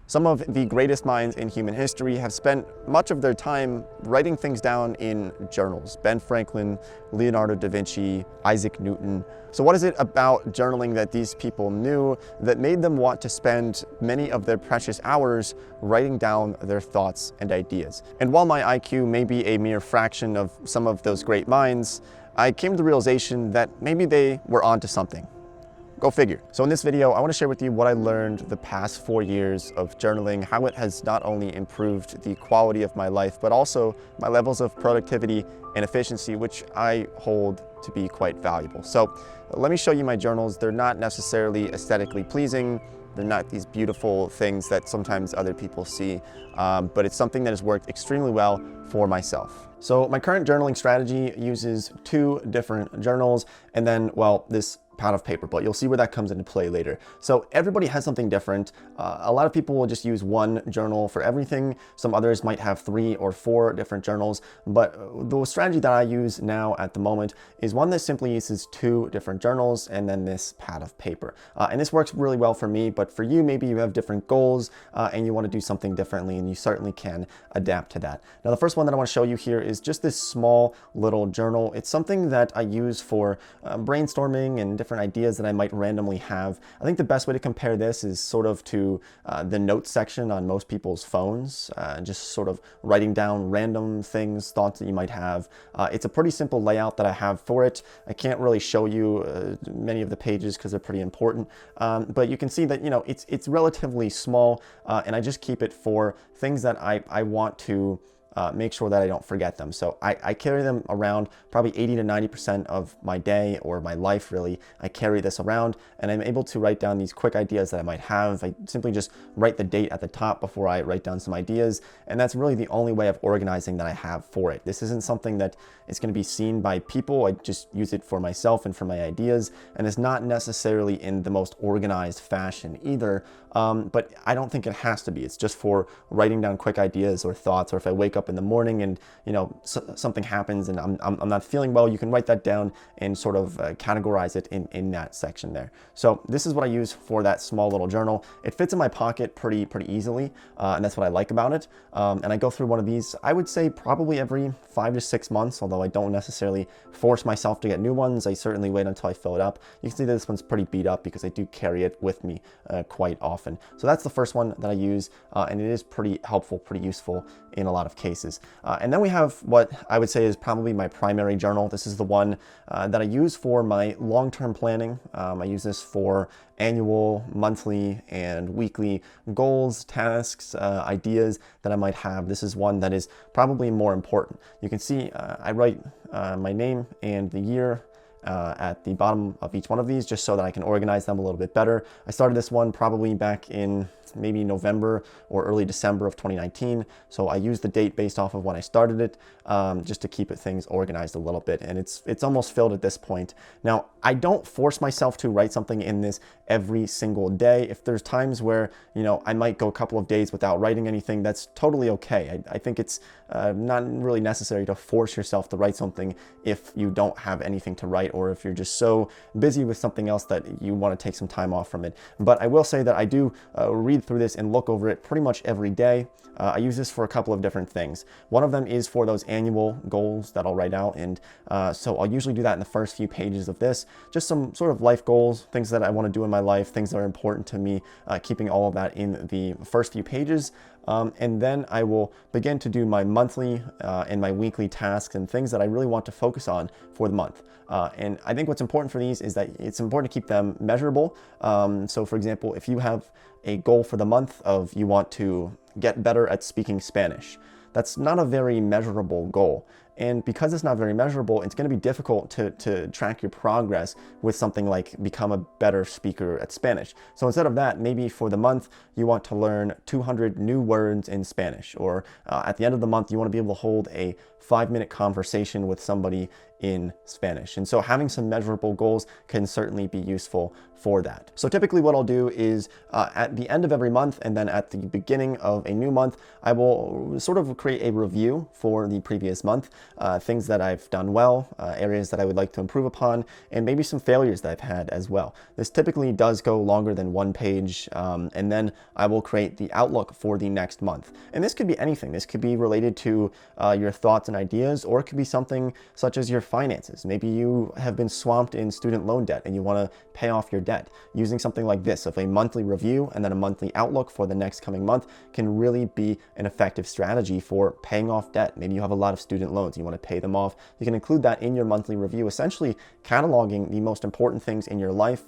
Some of the greatest minds in human history have spent much of their time writing things down in journals. Ben Franklin, Leonardo da Vinci, Isaac Newton. So what is it about journaling that these people knew that made them want to spend many of their precious hours writing down their thoughts and ideas? And while my IQ may be a mere fraction of some of those great minds, I came to the realization that maybe they were onto something. Go figure. So in this video, I want to share with you what I learned the past 4 years of journaling, how it has not only improved the quality of my life, but also my levels of productivity and efficiency, which I hold to be quite valuable. So let me show you my journals. They're not necessarily aesthetically pleasing. They're not these beautiful things that sometimes other people see, but it's something that has worked extremely well for myself. So my current journaling strategy uses 2 different journals and then, well, this pad of paper, but you'll see where that comes into play later. So everybody has something different. A lot of people will just use one journal for everything. Some others might have 3 or 4 different journals, but the strategy that I use now at the moment is one that simply uses 2 different journals and then this pad of paper. And this works really well for me, but for you, maybe you have different goals and you want to do something differently, and you certainly can adapt to that. Now, the first one that I want to show you here is just this small little journal. It's something that I use for brainstorming and different ideas that I might randomly have. I think the best way to compare this is sort of to the notes section on most people's phones, just sort of writing down random things, thoughts that you might have. It's a pretty simple layout that I have for it. I can't really show you many of the pages because they're pretty important, but you can see that, you know, it's relatively small, and I just keep it for things that I want to make sure that I don't forget them. So I carry them around probably 80 to 90% of my day, or my life really. I carry this around and I'm able to write down these quick ideas that I might have. I simply just write the date at the top before I write down some ideas. And that's really the only way of organizing that I have for it. This isn't something that is going to be seen by people. I just use it for myself and for my ideas. And it's not necessarily in the most organized fashion either. But I don't think it has to be. It's just for writing down quick ideas or thoughts, or if I wake up in the morning and, you know, something happens and I'm not feeling well, you can write that down and sort of categorize it in that section there. So this is what I use for that small little journal. It fits in my pocket pretty easily, and that's what I like about it. And I go through one of these, I would say probably every 5 to 6 months, although I don't necessarily force myself to get new ones. I certainly wait until I fill it up. You can see that this one's pretty beat up because I do carry it with me quite often. So that's the first one that I use, and it is pretty helpful, pretty useful in a lot of cases. And then we have what I would say is probably my primary journal. This is the one that I use for my long-term planning. I use this for annual, monthly, and weekly goals, tasks, ideas that I might have. This is one that is probably more important. You can see I write my name and the year at the bottom of each one of these, just so that I can organize them a little bit better. I started this one probably back in maybe November or early December of 2019. So I use the date based off of when I started it, just to keep things organized a little bit. And it's almost filled at this point. Now, I don't force myself to write something in this every single day. If there's times where, you know, I might go a couple of days without writing anything, that's totally okay. I think it's not really necessary to force yourself to write something if you don't have anything to write, or if you're just so busy with something else that you want to take some time off from it. But I will say that I do read through this and look over it pretty much every day. I use this for a couple of different things. One of them is for those annual goals that I'll write out, and so I'll usually do that in the first few pages of this. Just some sort of life goals, things that I want to do in my life, things that are important to me, keeping all of that in the first few pages. And then I will begin to do my monthly and my weekly tasks and things that I really want to focus on for the month. And I think what's important for these is that it's important to keep them measurable. So for example, if you have a goal for the month of you want to get better at speaking Spanish, that's not a very measurable goal. And because it's not very measurable, it's going to be difficult to track your progress with something like become a better speaker at Spanish. So instead of that, maybe for the month, you want to learn 200 new words in Spanish. Or at the end of the month, you want to be able to hold a 5-minute conversation with somebody in Spanish. And so having some measurable goals can certainly be useful for that. So typically what I'll do is at the end of every month and then at the beginning of a new month, I will sort of create a review for the previous month, things that I've done well, areas that I would like to improve upon, and maybe some failures that I've had as well. This typically does go longer than one page, and then I will create the outlook for the next month. And this could be anything. This could be related to your thoughts and ideas, or it could be something such as your finances. Maybe you have been swamped in student loan debt and you want to pay off your debt. Using something like this of a monthly review and then a monthly outlook for the next coming month can really be an effective strategy for paying off debt. Maybe you have a lot of student loans, you want to pay them off. You can include that in your monthly review, essentially cataloging the most important things in your life,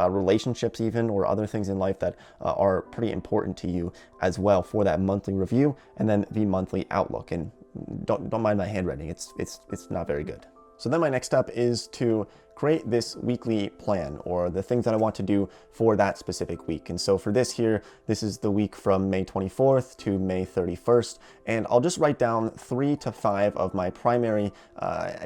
relationships even, or other things in life that are pretty important to you as well for that monthly review and then the monthly outlook. And don't mind my handwriting, it's not very good. So then my next step is to create this weekly plan, or the things that I want to do for that specific week. And so for this here, this is the week from May 24th to May 31st. And I'll just write down 3 to 5 of my primary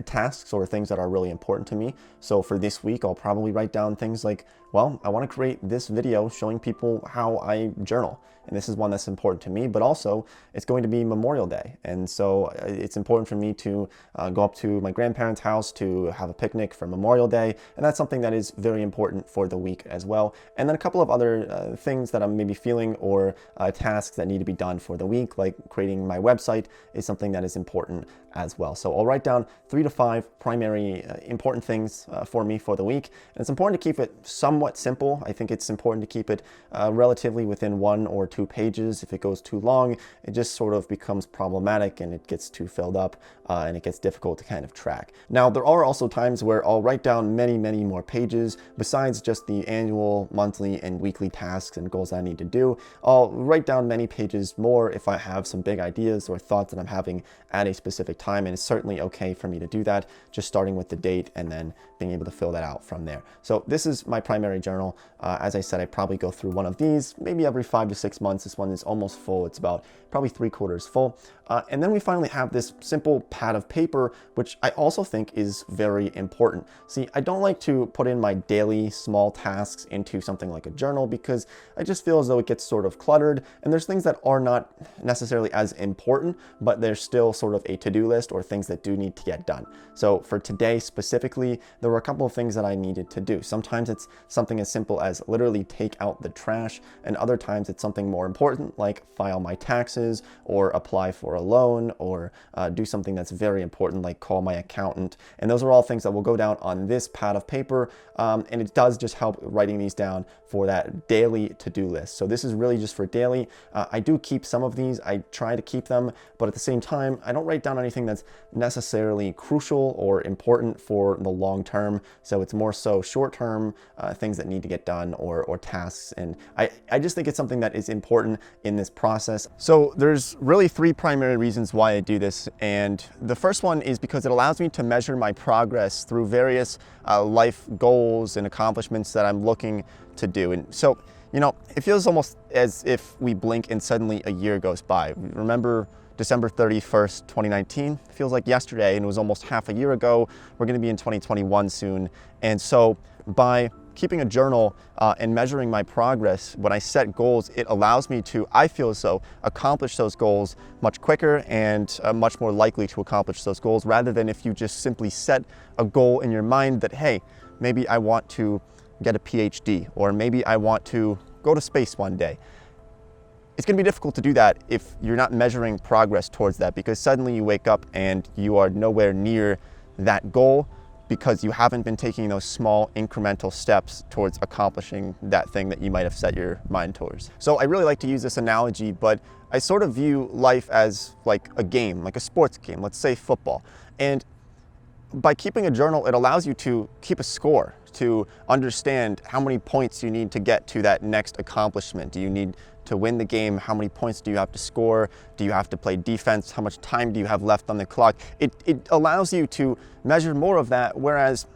tasks or things that are really important to me. So for this week, I'll probably write down things like, well, I want to create this video showing people how I journal. And this is one that's important to me, but also it's going to be Memorial Day. And so it's important for me to go up to my grandparents' house to have a picnic for Memorial Day. And that's something that is very important for the week as well. And then a couple of other things that I'm maybe feeling, or tasks that need to be done for the week, like creating my website is something that is important as well. So I'll write down 3 to 5 primary important things for me for the week. And it's important to keep it somewhat simple. I think it's important to keep it relatively within 1 or 2 pages. If it goes too long, it just sort of becomes problematic and it gets too filled up and it gets difficult to kind of track. Now, there are also times where I'll write down many more pages besides just the annual, monthly, and weekly tasks and goals I need to do. I'll write down many pages more if I have some big ideas or thoughts that I'm having at a specific time, and it's certainly okay for me to do that, just starting with the date and then being able to fill that out from there. So this is my primary journal. As I said, I probably go through one of these maybe every 5 to 6 months. This one is almost full. It's about probably 3/4 full. And then we finally have this simple pad of paper, which I also think is very important. See, I don't like to put in my daily small tasks into something like a journal because I just feel as though it gets sort of cluttered, and there's things that are not necessarily as important, but there's still sort of a to-do list or things that do need to get done. So for today specifically, there were a couple of things that I needed to do. Sometimes it's something as simple as literally take out the trash, and other times it's something more important like file my taxes or apply for a loan, or do something that's very important like call my accountant. And those are all things that will go down on this pad of paper, and it does just help writing these down for that daily to-do list. So this is really just for daily. I do keep some of these. I try to keep them, but at the same time, I don't write down anything that's necessarily crucial or important for the long term. So it's more so short-term things that need to get done, or tasks. And I just think it's something that is important in this process. So there's really 3 primary reasons why I do this. And the first one is because it allows me to measure my progress through various life goals and accomplishments that I'm looking to do. And so, you know, it feels almost as if we blink and suddenly a year goes by. Remember December 31st, 2019? It feels like yesterday, and it was almost half a year ago. We're going to be in 2021 soon. And so by keeping a journal and measuring my progress, when I set goals, it allows me to, I feel as though, accomplish those goals much quicker and much more likely to accomplish those goals, rather than if you just simply set a goal in your mind that, hey, maybe I want to get a PhD, or maybe I want to go to space one day. It's going to be difficult to do that if you're not measuring progress towards that, because suddenly you wake up and you are nowhere near that goal because you haven't been taking those small incremental steps towards accomplishing that thing that you might have set your mind towards. So I really like to use this analogy, but I sort of view life as like a game, like a sports game, let's say football. And by keeping a journal, it allows you to keep a score, to understand how many points you need to get to that next accomplishment. Do you need to win the game? How many points do you have to score? Do you have to play defense? How much time do you have left on the clock? It allows you to measure more of that, whereas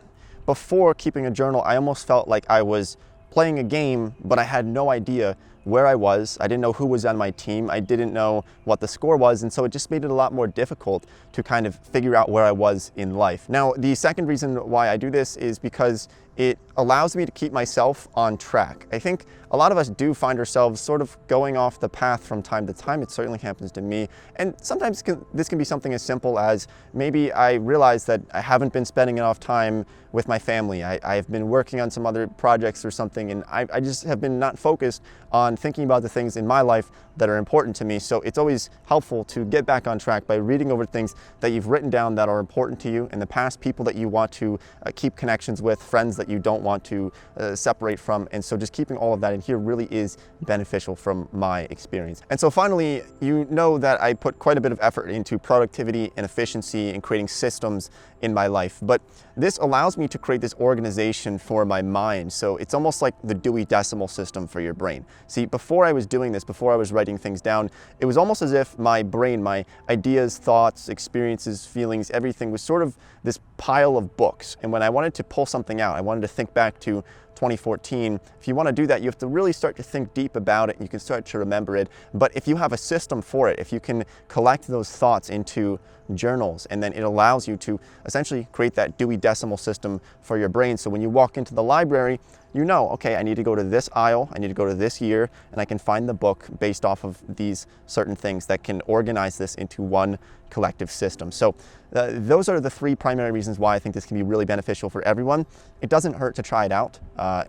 before keeping a journal, I almost felt like I was playing a game, but I had no idea where I was. I didn't know who was on my team. I didn't know what the score was, and so it just made it a lot more difficult to kind of figure out where I was in life. Now, the second reason why I do this is because it allows me to keep myself on track. I think a lot of us do find ourselves sort of going off the path from time to time. It certainly happens to me. And sometimes this can be something as simple as maybe I realize that I haven't been spending enough time with my family. I've been working on some other projects or something, and I just have been not focused on thinking about the things in my life that are important to me. So it's always helpful to get back on track by reading over things that you've written down that are important to you in the past, people that you want to keep connections with, friends that you don't want to separate from. And so just keeping all of that in here really is beneficial from my experience. And so finally, you know that I put quite a bit of effort into productivity and efficiency and creating systems in my life. But this allows me to create this organization for my mind. So it's almost like the Dewey Decimal System for your brain. See, before I was doing this, before I was writing things down, it was almost as if my brain, my ideas, thoughts, experiences, feelings, everything was sort of this pile of books. And when I wanted to pull something out, I wanted to think back to 2014. If you want to do that, you have to really start to think deep about it. You can start to remember it. But if you have a system for it, if you can collect those thoughts into journals, and then it allows you to essentially create that Dewey Decimal System for your brain. So when you walk into the library, you know, okay, I need to go to this aisle, I need to go to this year, and I can find the book based off of these certain things that can organize this into one collective system. So those are the three primary reasons why I think this can be really beneficial for everyone. It doesn't hurt to try it out.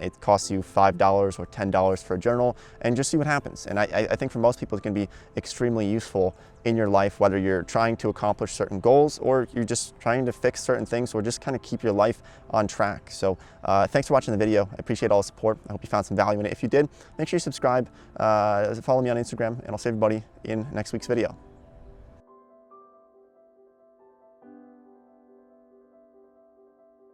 It costs you $5 or $10 for a journal, and just see what happens. And I think for most people, it's going to be extremely useful in your life, whether you're trying to accomplish certain goals or you're just trying to fix certain things or just kind of keep your life on track. So thanks for watching the video. I appreciate all the support. I hope you found some value in it. If you did, make sure you subscribe, follow me on Instagram, and I'll see everybody in next week's video.